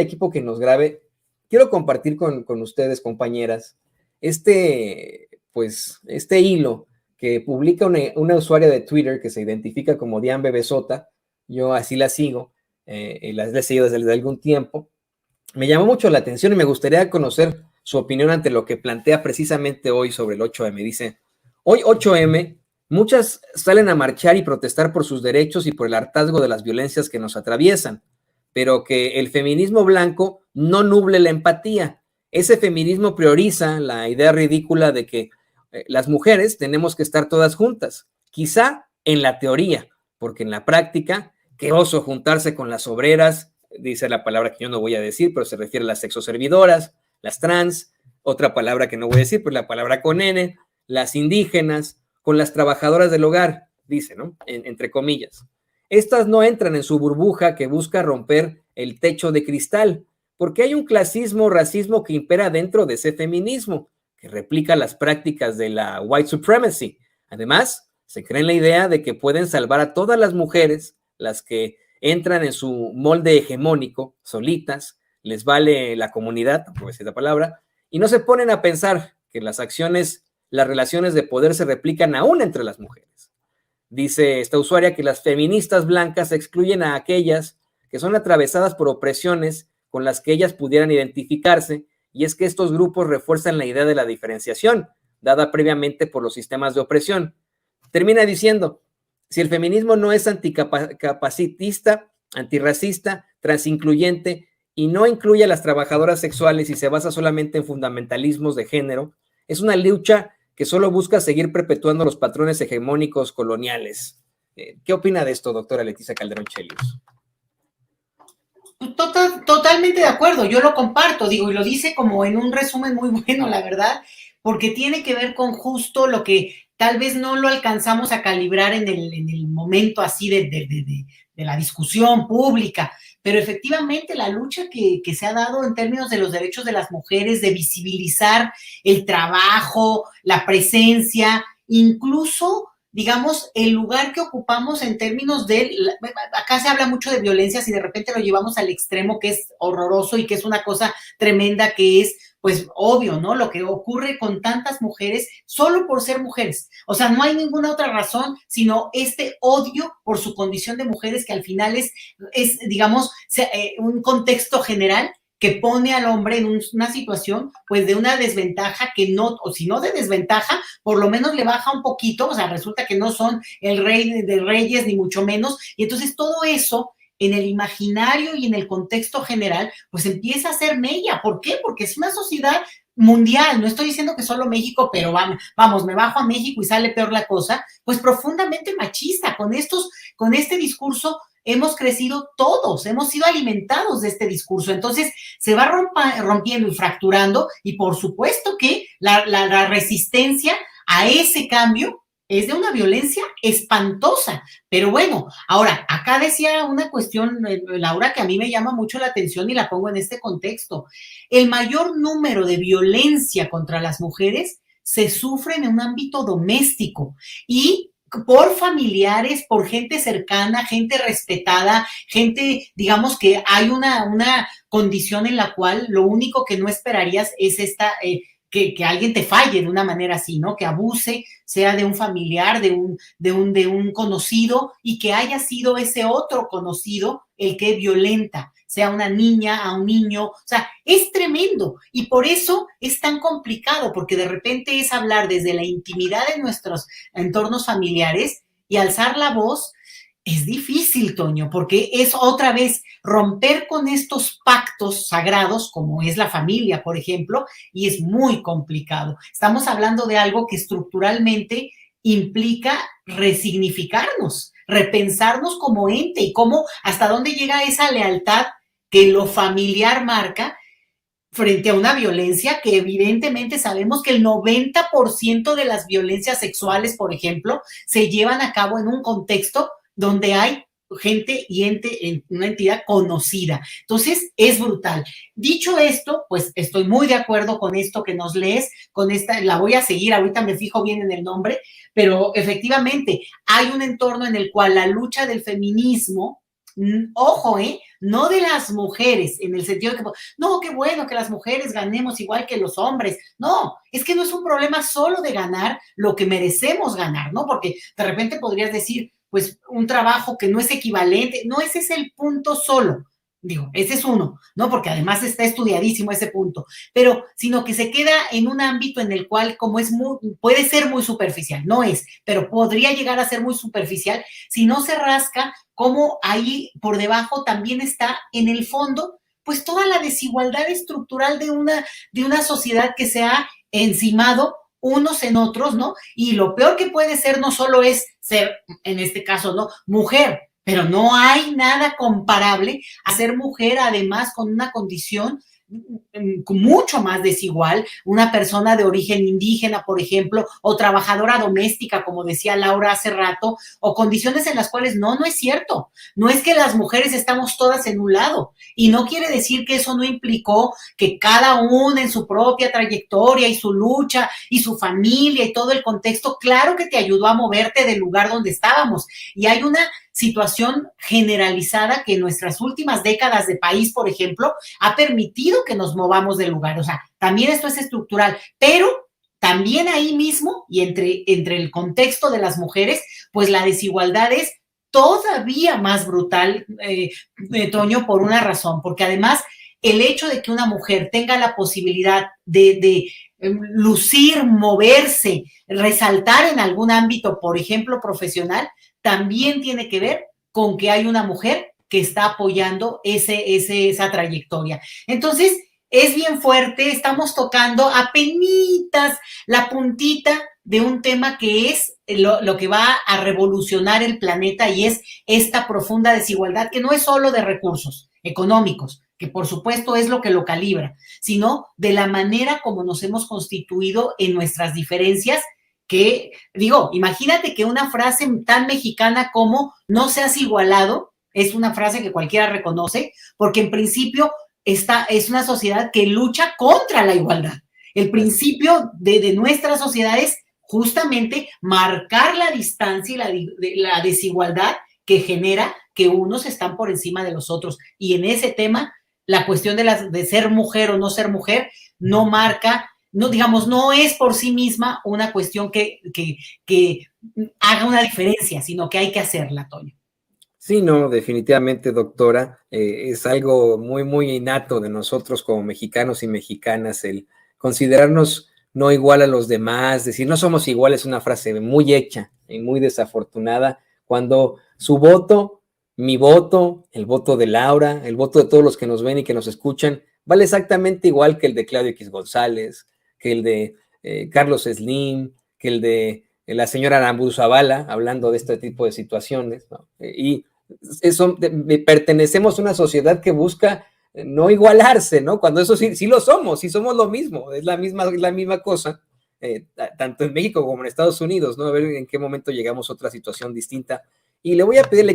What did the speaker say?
equipo que nos grabe, quiero compartir con ustedes, compañeras, este hilo que publica una usuaria de Twitter que se identifica como Diane Bebesota. Yo así la sigo, la he seguido desde algún tiempo. Me llamó mucho la atención y me gustaría conocer su opinión ante lo que plantea precisamente hoy sobre el 8M. Dice, hoy 8M, muchas salen a marchar y protestar por sus derechos y por el hartazgo de las violencias que nos atraviesan, pero que el feminismo blanco no nuble la empatía. Ese feminismo prioriza la idea ridícula de que las mujeres tenemos que estar todas juntas, quizá en la teoría, porque en la práctica, qué oso juntarse con las obreras, dice la palabra que yo no voy a decir, pero se refiere a las sexoservidoras, las trans, otra palabra que no voy a decir, pero la palabra con N, las indígenas, con las trabajadoras del hogar, dice, ¿no? Entre comillas. Estas no entran en su burbuja que busca romper el techo de cristal, porque hay un clasismo, racismo que impera dentro de ese feminismo, que replica las prácticas de la white supremacy. Además, se cree en la idea de que pueden salvar a todas las mujeres, las que entran en su molde hegemónico, solitas, les vale la comunidad, no puedo decir esa palabra, y no se ponen a pensar que las acciones, las relaciones de poder se replican aún entre las mujeres. Dice esta usuaria que las feministas blancas excluyen a aquellas que son atravesadas por opresiones con las que ellas pudieran identificarse, y es que estos grupos refuerzan la idea de la diferenciación, dada previamente por los sistemas de opresión. Termina diciendo, si el feminismo no es anticapacitista, antirracista, transincluyente y no incluye a las trabajadoras sexuales y se basa solamente en fundamentalismos de género, es una lucha que solo busca seguir perpetuando los patrones hegemónicos coloniales. ¿Qué opina de esto, doctora Leticia Calderón Chelios? Totalmente de acuerdo, yo lo comparto, digo, y lo dice como en un resumen muy bueno, la verdad, porque tiene que ver con justo lo que tal vez no lo alcanzamos a calibrar en el momento así de la discusión pública, pero efectivamente la lucha que se ha dado en términos de los derechos de las mujeres, de visibilizar el trabajo, la presencia, incluso digamos, el lugar que ocupamos en términos de, acá se habla mucho de violencias y de repente lo llevamos al extremo que es horroroso y que es una cosa tremenda que es, pues, obvio, ¿no? Lo que ocurre con tantas mujeres solo por ser mujeres. O sea, no hay ninguna otra razón, sino este odio por su condición de mujeres que al final es digamos, un contexto general que pone al hombre en una situación, pues, de una desventaja que no, o si no de desventaja, por lo menos le baja un poquito, o sea, resulta que no son el rey de reyes, ni mucho menos, y entonces todo eso, en el imaginario y en el contexto general, pues empieza a ser mella. ¿Por qué? Porque es una sociedad mundial, no estoy diciendo que solo México, pero vamos, me bajo a México y sale peor la cosa, pues profundamente machista, con este discurso hemos crecido todos, hemos sido alimentados de este discurso, entonces se va rompiendo y fracturando y por supuesto que la resistencia a ese cambio es de una violencia espantosa, pero bueno, ahora, acá decía una cuestión, Laura, que a mí me llama mucho la atención y la pongo en este contexto. El mayor número de violencia contra las mujeres se sufre en un ámbito doméstico y por familiares, por gente cercana, gente respetada, gente, digamos que hay una condición en la cual lo único que no esperarías es que alguien te falle de una manera así, ¿no? Que abuse, sea de un familiar, de un conocido, y que haya sido ese otro conocido el que violenta, sea una niña, a un niño, o sea, es tremendo, y por eso es tan complicado, porque de repente es hablar desde la intimidad de nuestros entornos familiares y alzar la voz. Es difícil, Toño, porque es otra vez romper con estos pactos sagrados, como es la familia, por ejemplo, y es muy complicado. Estamos hablando de algo que estructuralmente implica resignificarnos, repensarnos como ente y cómo, hasta dónde llega esa lealtad que lo familiar marca frente a una violencia que evidentemente sabemos que el 90% de las violencias sexuales, por ejemplo, se llevan a cabo en un contexto donde hay gente y una entidad conocida. Entonces, es brutal. Dicho esto, pues estoy muy de acuerdo con esto que nos lees, con esta, la voy a seguir, ahorita me fijo bien en el nombre, pero efectivamente hay un entorno en el cual la lucha del feminismo, ojo, no de las mujeres, en el sentido de que, no, qué bueno que las mujeres ganemos igual que los hombres. No, es que no es un problema solo de ganar lo que merecemos ganar, ¿no? Porque de repente podrías decir, pues un trabajo que no es equivalente, no, ese es el punto solo. Digo, ese es uno, ¿no? Porque además está estudiadísimo ese punto, pero sino que se queda en un ámbito en el cual, como es muy, puede ser muy superficial, no es, pero podría llegar a ser muy superficial si no se rasca, como ahí por debajo también está en el fondo, pues toda la desigualdad estructural de una sociedad que se ha encimado unos en otros, ¿no? Y lo peor que puede ser no solo es ser, en este caso, ¿no? Mujer, pero no hay nada comparable a ser mujer, además con una condición mucho más desigual, una persona de origen indígena, por ejemplo, o trabajadora doméstica, como decía Laura hace rato, o condiciones en las cuales no es cierto. No es que las mujeres estamos todas en un lado, y no quiere decir que eso no implicó que cada una en su propia trayectoria y su lucha y su familia y todo el contexto, claro que te ayudó a moverte del lugar donde estábamos. Y hay una situación generalizada que en nuestras últimas décadas de país, por ejemplo, ha permitido que nos movamos del lugar. O sea, también esto es estructural, pero también ahí mismo y entre el contexto de las mujeres, pues la desigualdad es todavía más brutal, Toño, por una razón, porque además el hecho de que una mujer tenga la posibilidad de lucir, moverse, resaltar en algún ámbito, por ejemplo, profesional, también tiene que ver con que hay una mujer que está apoyando esa trayectoria. Entonces, es bien fuerte, estamos tocando apenitas la puntita de un tema que es lo que va a revolucionar el planeta y es esta profunda desigualdad que no es solo de recursos económicos, que por supuesto es lo que lo calibra, sino de la manera como nos hemos constituido en nuestras diferencias que, digo, imagínate que una frase tan mexicana como no seas igualado, es una frase que cualquiera reconoce, porque en principio esta es una sociedad que lucha contra la igualdad. El principio de nuestra sociedad es justamente marcar la distancia y la desigualdad que genera que unos están por encima de los otros. Y en ese tema, la cuestión de ser mujer o no ser mujer no marca, no, digamos, no es por sí misma una cuestión que haga una diferencia, sino que hay que hacerla, Toño. Sí, no, definitivamente, doctora, es algo muy, muy innato de nosotros como mexicanos y mexicanas, el considerarnos no igual a los demás, decir no somos iguales, es una frase muy hecha y muy desafortunada, cuando su voto, mi voto, el voto de Laura, el voto de todos los que nos ven y que nos escuchan, vale exactamente igual que el de Claudio X González, que el de Carlos Slim, que el de la señora Aramburu Zavala, hablando de este tipo de situaciones, ¿no? Y eso, pertenecemos a una sociedad que busca no igualarse, ¿no? Cuando eso sí lo somos, sí somos lo mismo, es la misma cosa, tanto en México como en Estados Unidos, ¿no? A ver en qué momento llegamos a otra situación distinta. Y le voy a pedirle